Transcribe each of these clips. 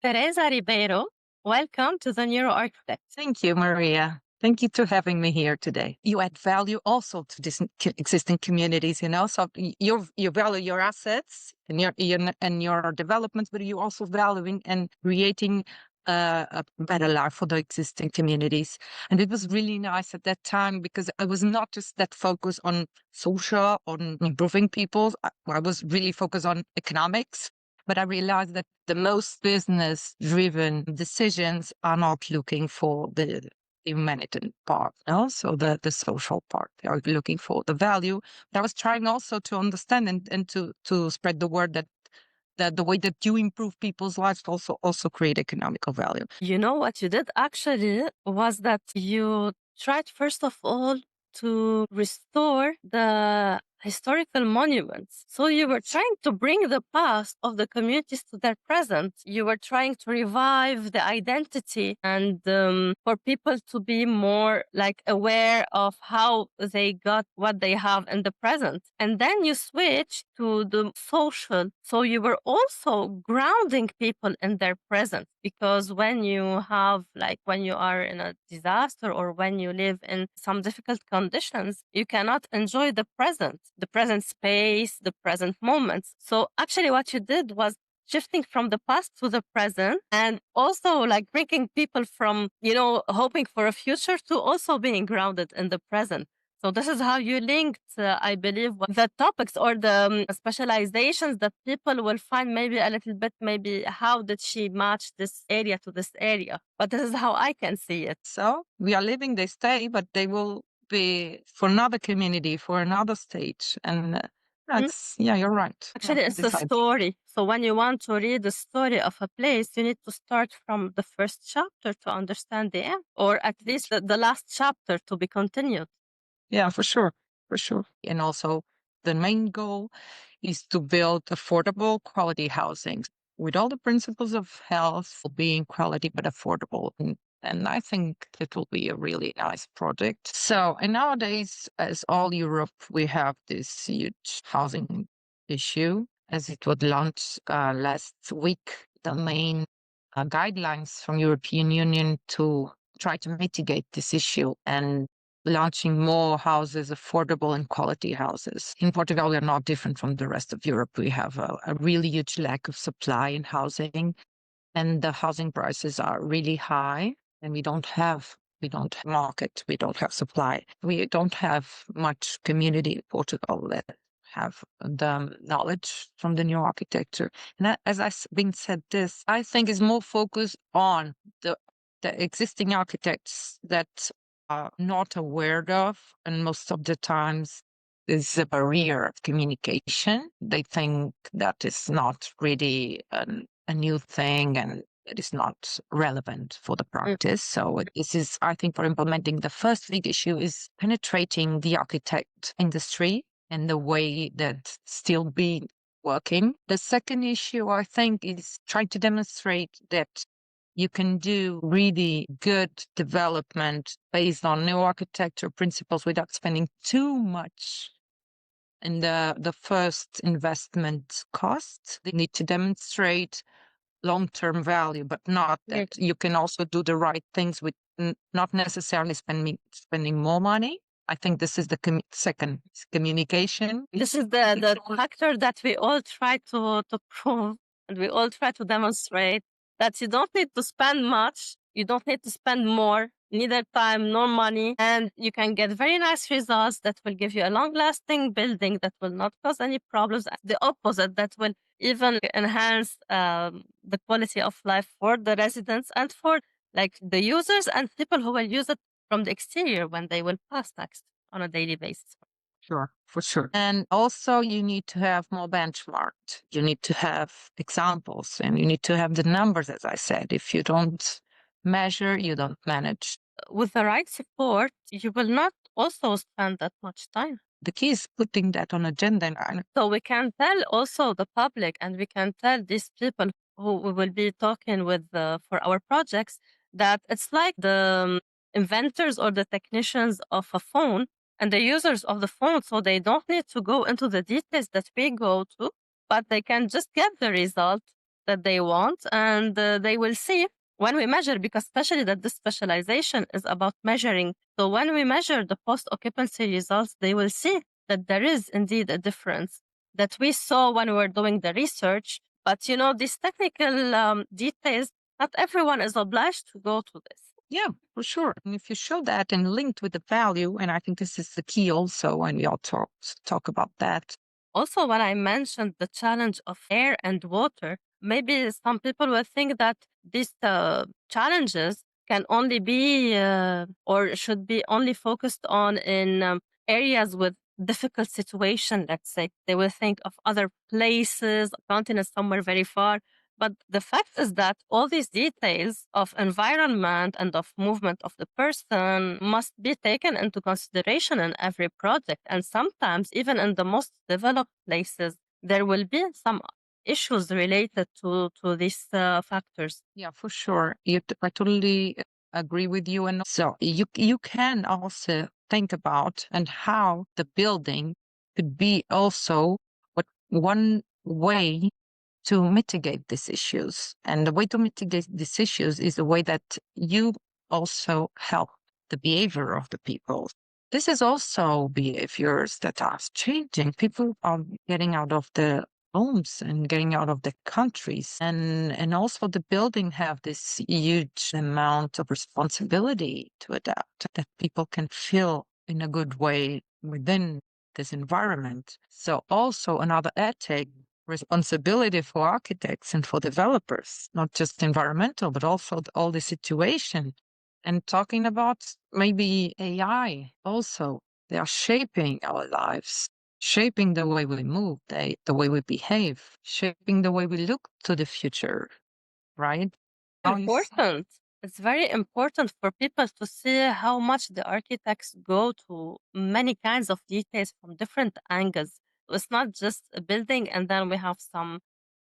Teresa Ribeiro, welcome to the Neuroarchitect. Thank you, Maria. Thank you for having me here today. You add value also to these existing communities, so you value your assets and your developments, but you also valuing and creating a better life for the existing communities. And it was really nice at that time because I was not just that focused on social, on improving people. I was really focused on economics. But I realized that the most business-driven decisions are not looking for the humanitarian part, so the social part. They are looking for the value. But I was trying also to understand and to spread the word that the way that you improve people's lives also create economical value. You know what you did actually was that you tried first of all to restore the historical monuments. So you were trying to bring the past of the communities to their present. You were trying to revive the identity and for people to be more aware of how they got what they have in the present. And then you switched to the social. So you were also grounding people in their present, because when you have when you are in a disaster or when you live in some difficult conditions, you cannot enjoy the present space, the present moments. So actually what you did was shifting from the past to the present, and also bringing people from, hoping for a future to also being grounded in the present. So this is how you linked, I believe, the topics or the specializations that people will find maybe a little bit, maybe how did she match this area to this area? But this is how I can see it. So we are living this day, but they will be for another community, for another stage. And you're right. Actually, it's a story. So when you want to read the story of a place, you need to start from the first chapter to understand the end, or at least the last chapter to be continued. Yeah, for sure. And also the main goal is to build affordable quality housing with all the principles of health, being quality, but affordable. And I think it will be a really nice project. So, and nowadays, as all Europe, we have this huge housing issue, as it was launched last week, the main guidelines from European Union to try to mitigate this issue and launching more houses, affordable and quality houses. In Portugal, we are not different from the rest of Europe. We have a really huge lack of supply in housing, and the housing prices are really high, and we don't have market, we don't have supply. We don't have much community in Portugal that have the knowledge from the new architecture. And that, as I've been said this, I think is more focused on the existing architects that are not aware of, and most of the times there's a barrier of communication. They think that is not really a new thing and it is not relevant for the practice. So this is, I think, for implementing the first big issue is penetrating the architect industry and the way that still be working. The second issue, I think, is trying to demonstrate that you can do really good development based on new architecture principles without spending too much in the first investment cost. They need to demonstrate long-term value, but not that you can also do the right things with not necessarily spending more money. I think this is the second communication. This is the factor that we all try to prove, and we all try to demonstrate that you don't need to spend much, you don't need to spend more, neither time nor money, and you can get very nice results that will give you a long-lasting building that will not cause any problems. The opposite, that will even enhance the quality of life for the residents and for the users and people who will use it from the exterior when they will pass next on a daily basis. Sure, for sure. And also you need to have more benchmarked. You need to have examples and you need to have the numbers, as I said. If you don't measure, you don't manage. With the right support, you will not also spend that much time. The key is putting that on agenda. So we can tell also the public, and we can tell these people who we will be talking with for our projects, that it's like the inventors or the technicians of a phone and the users of the phone. So they don't need to go into the details that we go to, but they can just get the result that they want, and they will see when we measure, because especially that this specialization is about measuring. So when we measure the post-occupancy results, they will see that there is indeed a difference that we saw when we were doing the research. But these technical details, not everyone is obliged to go to this. Yeah, for sure. And if you show that and linked with the value, and I think this is the key also when we all talk about that. Also, when I mentioned the challenge of air and water, maybe some people will think that these challenges can only be or should be only focused on in areas with difficult situation, let's say. They will think of other places, continents somewhere very far. But the fact is that all these details of environment and of movement of the person must be taken into consideration in every project. And sometimes, even in the most developed places, there will be some issues related to these factors. Yeah, for sure. I totally agree with you. And so you can also think about and how the building could be also one way to mitigate these issues. And the way to mitigate these issues is the way that you also help the behavior of the people. This is also behaviors that are changing. People are getting out of the homes and getting out of the countries. And also the building have this huge amount of responsibility to adapt that people can feel in a good way within this environment. So also another ethic responsibility for architects and for developers, not just environmental, but also all the situation. And talking about maybe AI also, they are shaping our lives, shaping the way we move, the way we behave, shaping the way we look to the future, right? Important. It's very important for people to see how much the architects go to many kinds of details from different angles. It's not just a building and then we have some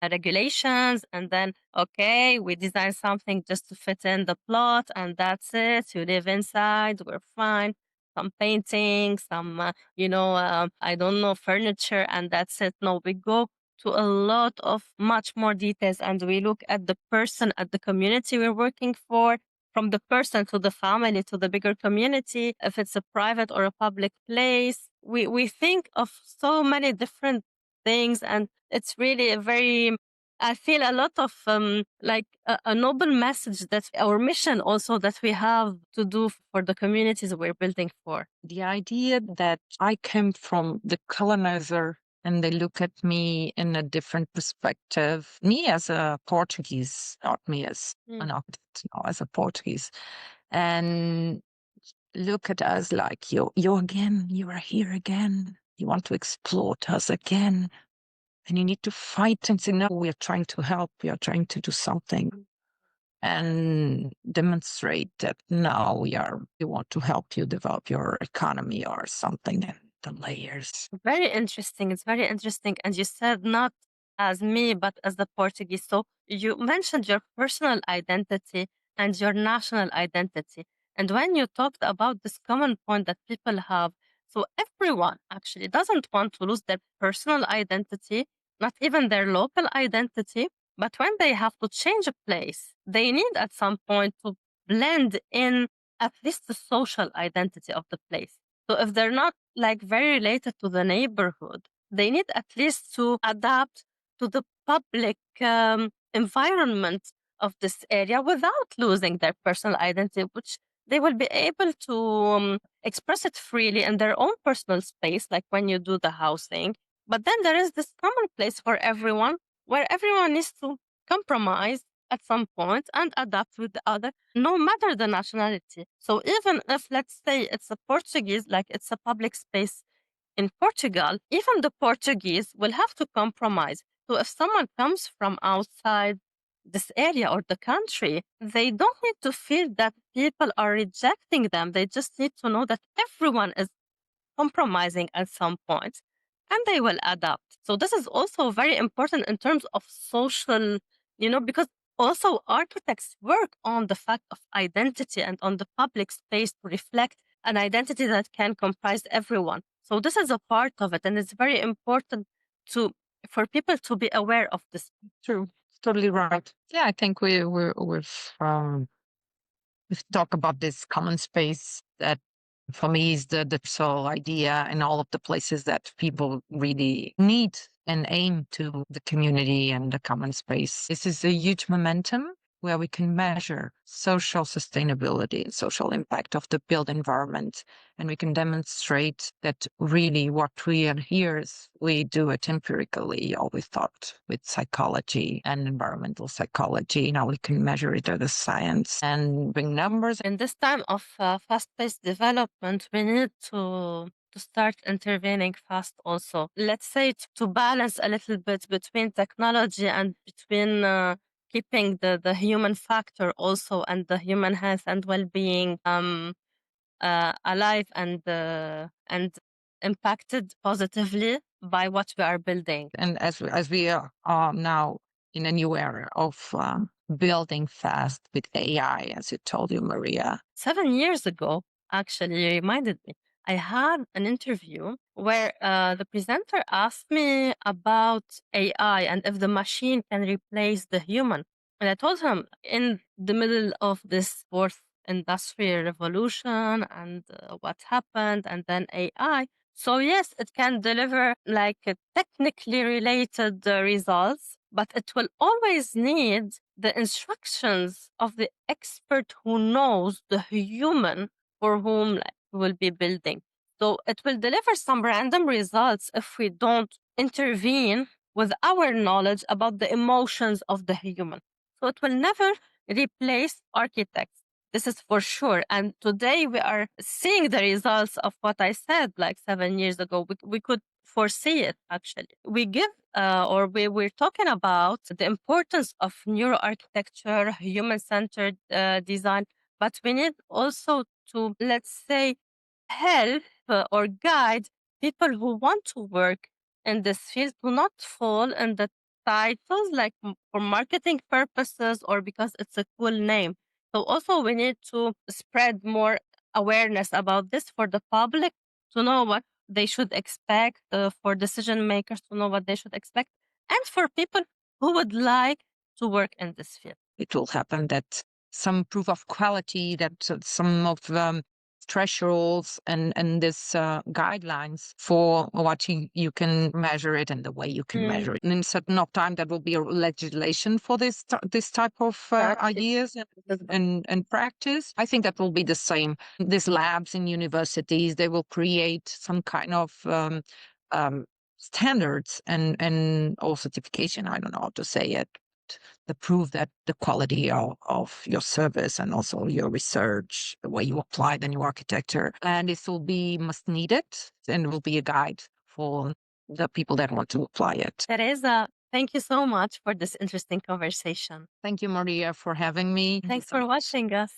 regulations and then, okay, we design something just to fit in the plot and that's it. You live inside, we're fine. Some painting, some, I don't know, furniture, and that's it. No, we go to a lot of much more details and we look at the person, at the community we're working for, from the person to the family to the bigger community, if it's a private or a public place. We think of so many different things, and it's really a very, I feel a lot of like a noble message that our mission also that we have to do for the communities we're building for. The idea that I came from the colonizer and they look at me in a different perspective. Me as a Portuguese, not me as an architect, no, as a Portuguese. And look at us like, you again, you are here again. You want to exploit us again. And you need to fight and say, no, we are trying to help. We are trying to do something and demonstrate that now we want to help you develop your economy or something. And the layers. Very interesting. It's very interesting. And you said not as me, but as the Portuguese. So you mentioned your personal identity and your national identity. And when you talked about this common point that people have, so everyone actually doesn't want to lose their personal identity, not even their local identity. But when they have to change a place, they need at some point to blend in at least the social identity of the place. So if they're not like very related to the neighborhood, they need at least to adapt to the public environment of this area without losing their personal identity, which they will be able to express it freely in their own personal space, like when you do the housing. But then there is this common place for everyone where everyone needs to compromise at some point and adapt with the other, no matter the nationality. So even if, let's say, it's a Portuguese, like it's a public space in Portugal, even the Portuguese will have to compromise. So if someone comes from outside this area or the country, they don't need to feel that people are rejecting them. They just need to know that everyone is compromising at some point and they will adapt. So this is also very important in terms of social, because also architects work on the fact of identity and on the public space to reflect an identity that can comprise everyone. So this is a part of it, and it's very important for people to be aware of this. True. totally right. Yeah, I think we've talked about this common space that for me is the sole idea in all of the places that people really need and aim to the community and the common space. This is a huge momentum where we can measure social sustainability and social impact of the built environment. And we can demonstrate that really what we are here we do it empirically, or we thought with psychology and environmental psychology. Now we can measure it as a science and bring numbers. In this time of fast-paced development, we need to start intervening fast also. Let's say to balance a little bit between technology and between keeping the human factor also, and the human health and well-being alive and impacted positively by what we are building. And as we are now in a new era of building fast with AI, as you told you, Maria. 7 years ago, actually, you reminded me, I had an interview where the presenter asked me about AI and if the machine can replace the human. And I told him, in the middle of this fourth industrial revolution and what happened, and then AI. So yes, it can deliver like technically related results, but it will always need the instructions of the expert who knows the human for whom we'll be building. So it will deliver some random results if we don't intervene with our knowledge about the emotions of the human. So it will never replace architects. This is for sure. And today we are seeing the results of what I said like 7 years ago. We could foresee it, actually. We give we're talking about the importance of neuroarchitecture, human-centered design, but we need also to, let's say, help or guide people who want to work in this field to not fall in the titles like for marketing purposes or because it's a cool name. So also we need to spread more awareness about this for the public to know what they should expect, for decision makers to know what they should expect, and for people who would like to work in this field. It will happen that some proof of quality, that some of thresholds and this guidelines for what you can measure it and the way you can measure it. And in certain of time, there will be a legislation for this type of ideas and practice. I think that will be the same. These labs in universities, they will create some kind of standards and or certification. I don't know how to say it. The proof that the quality of your service and also your research, the way you apply the new architecture, and this will be must needed and will be a guide for the people that want to apply it. Teresa, thank you so much for this interesting conversation. Thank you, Maria, for having me. Thanks for watching us.